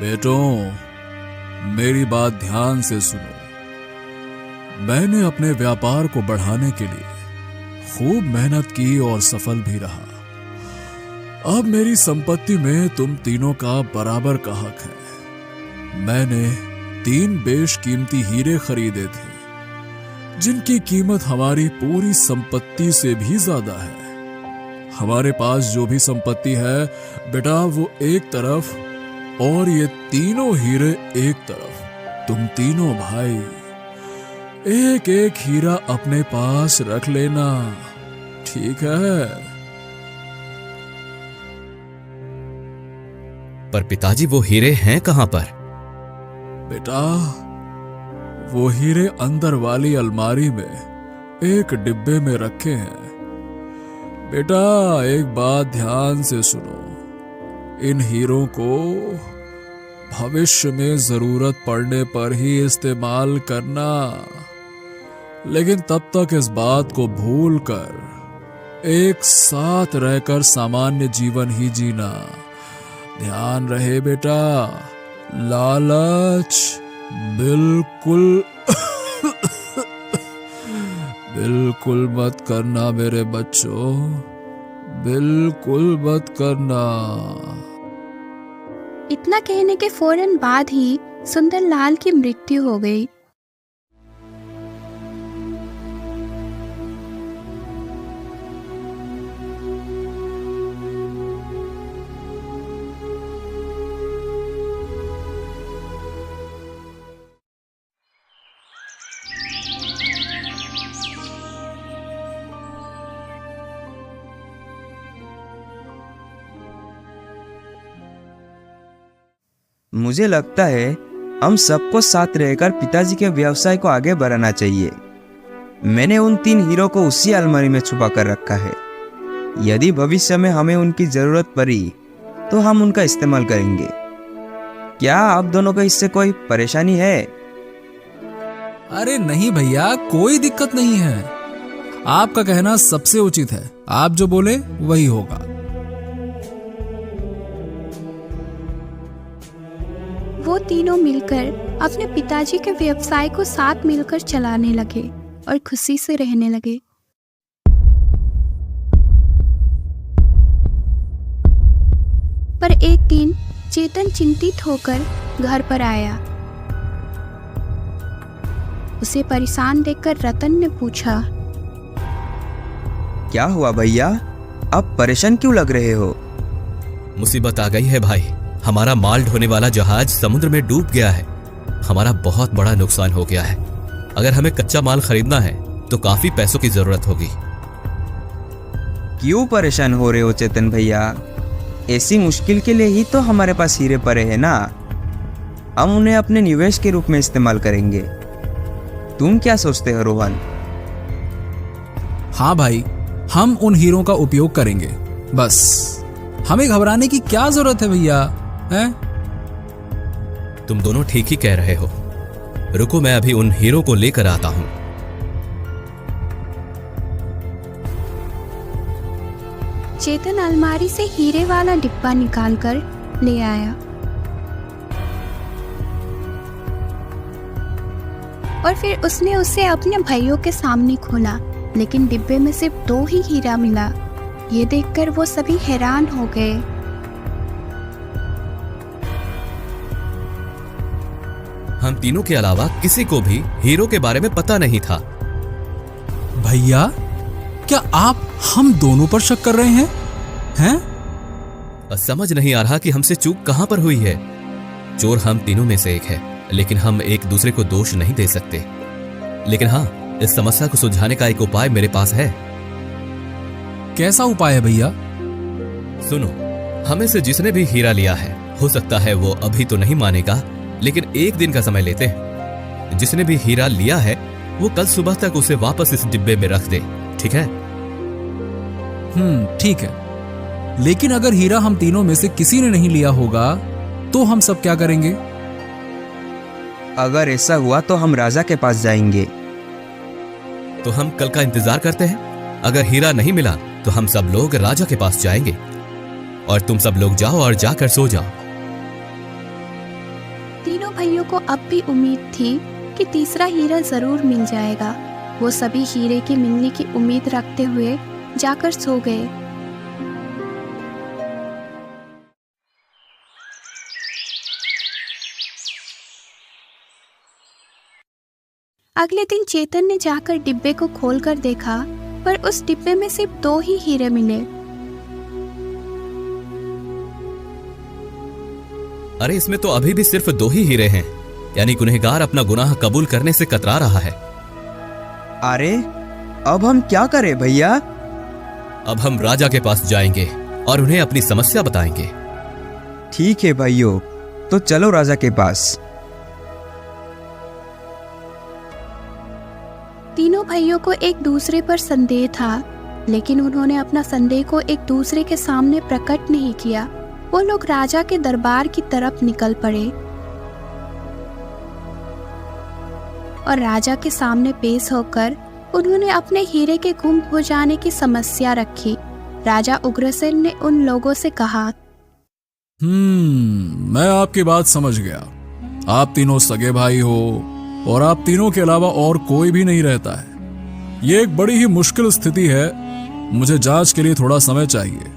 बेटों, मेरी बात ध्यान से सुनो। मैंने अपने व्यापार को बढ़ाने के लिए खूब मेहनत की और सफल भी रहा। अब मेरी संपत्ति में तुम तीनों का बराबर का हक है। मैंने 3 बेशकीमती हीरे खरीदे थे, जिनकी कीमत हमारी पूरी संपत्ति से भी ज्यादा है। हमारे पास जो भी संपत्ति है बेटा, वो एक तरफ और ये तीनों हीरे एक तरफ। तुम तीनों भाई एक एक हीरा अपने पास रख लेना, ठीक है? पर पिताजी, वो हीरे हैं कहां पर? बेटा, वो हीरे अंदर वाली अलमारी में एक डिब्बे में रखे हैं। बेटा, एक बात ध्यान से सुनो। इन हीरों को भविष्य में जरूरत पड़ने पर ही इस्तेमाल करना, लेकिन तब तक इस बात को भूलकर एक साथ रहकर सामान्य जीवन ही जीना। ध्यान रहे बेटा, लालच बिल्कुल बिल्कुल मत करना मेरे बच्चों, बिल्कुल मत करना। इतना कहने के फौरन बाद ही सुंदरलाल की मृत्यु हो गई। मुझे लगता है हम सबको साथ रहकर पिताजी के व्यवसाय को आगे बढ़ाना चाहिए। मैंने उन 3 हीरो को उसी अलमारी में छुपा कर रखा है। यदि भविष्य में हमें उनकी जरूरत पड़ी तो हम उनका इस्तेमाल करेंगे। क्या आप दोनों को इससे कोई परेशानी है? अरे नहीं भैया, कोई दिक्कत नहीं है। आपका कहना सबसे उचित है। आप जो बोले वही होगा। वो तीनों मिलकर अपने पिताजी के व्यवसाय को साथ मिलकर चलाने लगे और खुशी से रहने लगे। पर एक दिन चेतन चिंतित होकर घर पर आया। उसे परेशान देखकर रतन ने पूछा, क्या हुआ भैया, आप परेशान क्यों लग रहे हो? मुसीबत आ गई है भाई। हमारा माल ढोने वाला जहाज समुद्र में डूब गया है। हमारा बहुत बड़ा नुकसान हो गया है। अगर हमें कच्चा माल खरीदना है तो काफी पैसों की जरूरत होगी। क्यों परेशान हो रहे हो चेतन भैया? ऐसी मुश्किल के लिए ही तो हमारे पास हीरे पड़े हैं ना। हम उन्हें अपने निवेश के रूप में इस्तेमाल करेंगे। तुम क्या सोचते हो रोहन? हाँ भाई, हम उन हीरों का उपयोग करेंगे। बस हमें घबराने की क्या जरूरत है भैया, हैं? तुम दोनों ठीक ही कह रहे हो। रुको, मैं अभी उन हीरो को लेकर आता हूं। चेतन अलमारी से हीरे वाला डिब्बा निकालकर ले आया और फिर उसने उसे अपने भाइयों के सामने खोला, लेकिन डिब्बे में सिर्फ 2 ही हीरा मिला। ये देखकर वो सभी हैरान हो गए। हम तीनों के अलावा किसी को भी हीरो के बारे में पता नहीं था। भैया, क्या आप हम दोनों पर शक कर रहे हैं? समझ नहीं आ रहा कि हमसे चूक कहां पर हुई है। चोर हम तीनों में से एक है, लेकिन हम एक दूसरे को दोष नहीं दे सकते। लेकिन हाँ, इस समस्या को सुलझाने का एक उपाय मेरे पास है। कैसा उपाय है भैया? सुनो, हमें से जिसने भी हीरा लिया है, हो सकता है वो अभी तो नहीं मानेगा, लेकिन एक दिन का समय लेते हैं। जिसने भी हीरा लिया है वो कल सुबह तक उसे वापस इस डिब्बे में रख दे, ठीक है? ठीक है। लेकिन अगर हीरा हम तीनों में से किसी ने नहीं लिया होगा तो हम सब क्या करेंगे? अगर ऐसा हुआ तो हम राजा के पास जाएंगे। तो हम कल का इंतजार करते हैं। अगर हीरा नहीं मिला तो हम सब लोग राजा के पास जाएंगे और तुम सब लोग जाओ और जाकर सो जाओ। तीनों भाइयों को अब भी उम्मीद थी कि तीसरा हीरा जरूर मिल जाएगा। वो सभी हीरे के मिलने की उम्मीद रखते हुए जाकर सो गए। अगले दिन चेतन ने जाकर डिब्बे को खोलकर देखा, पर उस डिब्बे में सिर्फ 2 ही हीरे मिले। अरे इसमें तो अभी भी सिर्फ 2 ही हीरे हैं, यानी गुनहगार अपना गुनाह कबूल करने से कतरा रहा है। अरे अब हम क्या करें भैया? अब हम राजा के पास जाएंगे और उन्हें अपनी समस्या बताएंगे। ठीक है भाइयों, तो चलो राजा के पास। तीनों भाइयों को एक दूसरे पर संदेह था, लेकिन उन्होंने अपना संदेह को एक दूसरे के सामने प्रकट नहीं किया। वो लोग राजा के दरबार की तरफ निकल पड़े और राजा के सामने पेश होकर उन्होंने अपने हीरे के गुम हो जाने की समस्या रखी। राजा उग्रसेन ने उन लोगों से कहा, मैं आपकी बात समझ गया। आप तीनों सगे भाई हो और आप तीनों के अलावा और कोई भी नहीं रहता है। ये एक बड़ी ही मुश्किल स्थिति है। मुझे जांच के लिए थोड़ा समय चाहिए।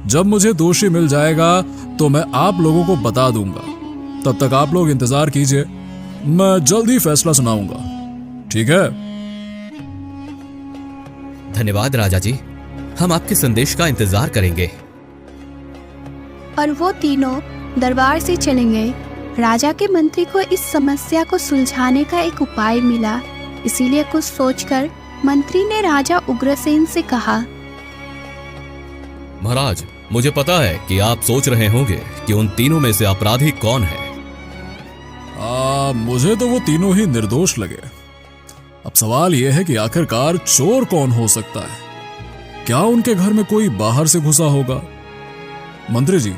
जब मुझे दोषी मिल जाएगा तो मैं आप लोगों को बता दूंगा। तब तक आप लोग इंतजार कीजिए, मैं जल्द ही फैसला सुनाऊंगा। ठीक है? धन्यवाद राजा जी, हम आपके संदेश का इंतजार करेंगे। और वो तीनों दरबार से चले गए। राजा के मंत्री को इस समस्या को सुलझाने का एक उपाय मिला, इसीलिए कुछ सोचकर मंत्री ने राजा उग्रसेन से कहा, महाराज, मुझे पता है कि आप सोच रहे होंगे कि उन तीनों में से अपराधी कौन है। मुझे तो वो तीनों ही निर्दोष लगे। अब सवाल यह है कि आखिरकार चोर कौन हो सकता है? क्या उनके घर में कोई बाहर से घुसा होगा? मंत्री जी,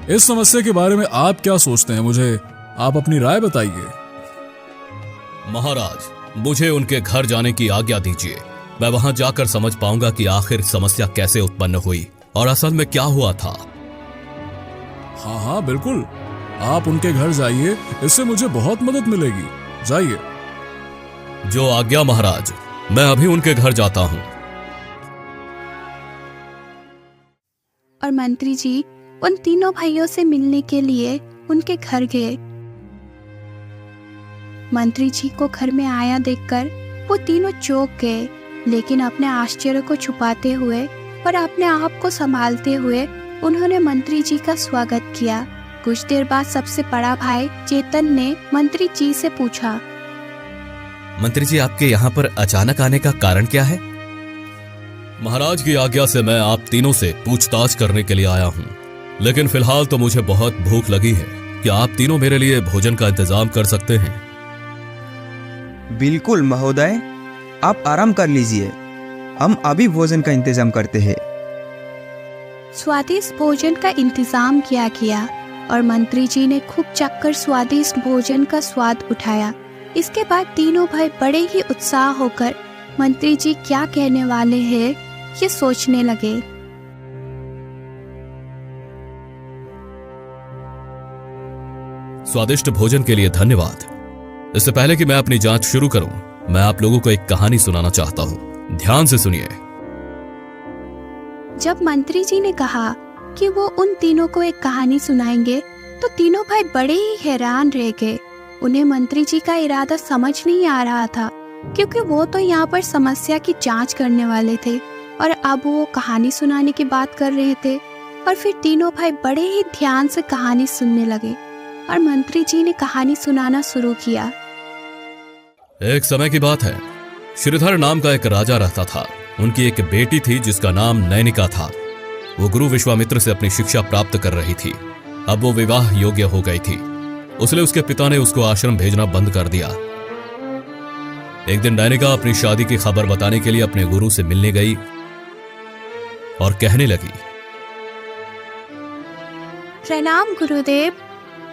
इस समस्या के बारे में आप क्या सोचते हैं? मुझे आप अपनी राय बताइए। महाराज, मुझे उनके घर जाने की आज्ञा दीजिए। मैं वहां जाकर समझ पाऊंगा कि आखिर समस्या कैसे उत्पन्न हुई और असल में क्या हुआ था। हाँ बिल्कुल, आप उनके घर जाइए, इससे मुझे बहुत मदद मिलेगी। जाइए। जो आज्ञा महाराज, मैं अभी उनके घर जाता हूं। और मंत्री जी उन तीनों भाइयों से मिलने के लिए उनके घर गए। मंत्री जी को घर में आया देखकर वो तीनों चौंक गए, लेकिन अपने आश्चर्य को छुपाते हुए और अपने आप को संभालते हुए उन्होंने मंत्री जी का स्वागत किया। कुछ देर बाद सबसे बड़ा भाई चेतन ने मंत्री जी से पूछा, मंत्री जी, आपके यहाँ पर अचानक आने का कारण क्या है? महाराज की आज्ञा से मैं आप तीनों से पूछताछ करने के लिए आया हूँ, लेकिन फिलहाल तो मुझे बहुत भूख लगी है। क्या आप तीनों मेरे लिए भोजन का इंतजाम कर सकते हैं? बिल्कुल महोदय, आप आराम कर लीजिए, हम अभी भोजन का इंतजाम करते हैं। स्वादिष्ट भोजन का इंतजाम किया गया और मंत्री जी ने खूब चखकर स्वादिष्ट भोजन का स्वाद उठाया। इसके बाद तीनों भाई बड़े ही उत्साह होकर मंत्री जी क्या कहने वाले हैं ये सोचने लगे। स्वादिष्ट भोजन के लिए धन्यवाद। इससे पहले कि मैं अपनी जांच शुरू करूं, मैं आप लोगों को एक कहानी सुनाना चाहता हूं। ध्यान से सुनिए। जब मंत्री जी ने कहा कि वो उन तीनों को एक कहानी सुनाएंगे, तो तीनों भाई बड़े ही हैरान रह गए। उन्हें मंत्री जी का इरादा समझ नहीं आ रहा था, क्योंकि वो तो यहाँ पर समस्या की जांच करने वाले थे और अब वो कहानी सुनाने की बात कर रहे थे। और फिर तीनों भाई बड़े ही ध्यान से कहानी सुनने लगे और मंत्री जी ने कहानी सुनाना शुरू किया। एक समय की बात है, श्रीधर नाम का एक राजा रहता था। उनकी एक बेटी थी जिसका नाम नैनिका था। वो गुरु विश्वामित्र से अपनी शिक्षा प्राप्त कर रही थी। अब वो विवाह योग्य हो गई थी, इसलिए उसके पिता ने उसको आश्रम भेजना बंद कर दिया। एक दिन नैनिका अपनी शादी की खबर बताने के लिए अपने गुरु से मिलने गई और कहने लगी, प्रणाम गुरुदेव,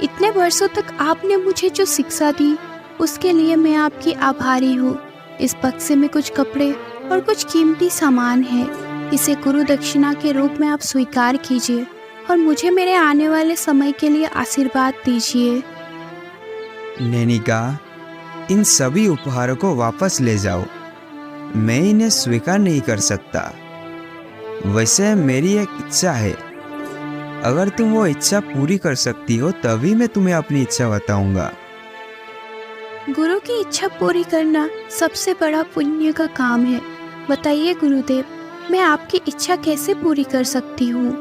इतने वर्षों तक आपने मुझे जो शिक्षा दी उसके लिए मैं आपकी आभारी हूँ। इस बक्से में कुछ कपड़े और कुछ कीमती सामान है, इसे गुरु दक्षिणा के रूप में आप स्वीकार कीजिए और मुझे मेरे आने वाले समय के लिए आशीर्वाद दीजिए। नैनिका, इन सभी उपहारों को वापस ले जाओ। मैं इन्हें स्वीकार नहीं कर सकता। वैसे मेरी एक इच्छा है। अगर तुम वो इच्छा पूरी कर सकती हो तभी मैं तुम्हें अपनी इच्छा बताऊंगा। गुरु की इच्छा पूरी करना सबसे बड़ा पुण्य का काम है। बताइए गुरुदेव, मैं आपकी इच्छा कैसे पूरी कर सकती हूँ?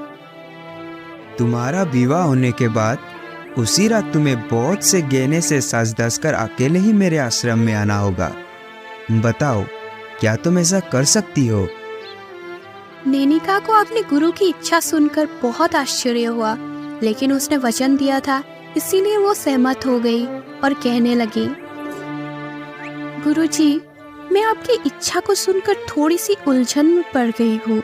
तुम्हारा विवाह होने के बाद उसी रात तुम्हें बहुत से गहने से साज धज कर अकेले ही मेरे आश्रम में आना होगा। बताओ, क्या तुम ऐसा कर सकती हो? नैनिका को अपने गुरु की इच्छा सुनकर बहुत आश्चर्य हुआ, लेकिन उसने वचन दिया था, इसीलिए वो सहमत हो गई और कहने लगी, गुरुजी, मैं आपकी इच्छा को सुनकर थोड़ी सी उलझन में पड़ गई हूँ,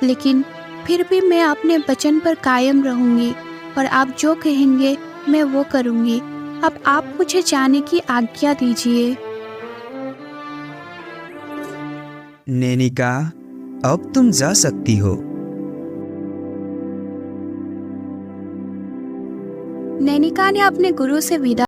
लेकिन फिर भी मैं अपने वचन पर कायम रहूंगी और आप जो कहेंगे मैं वो करूंगी। अब आप मुझे जाने की आज्ञा दीजिए। नैनिका, अब तुम जा सकती हो। नैनिका ने अपने गुरु से विदा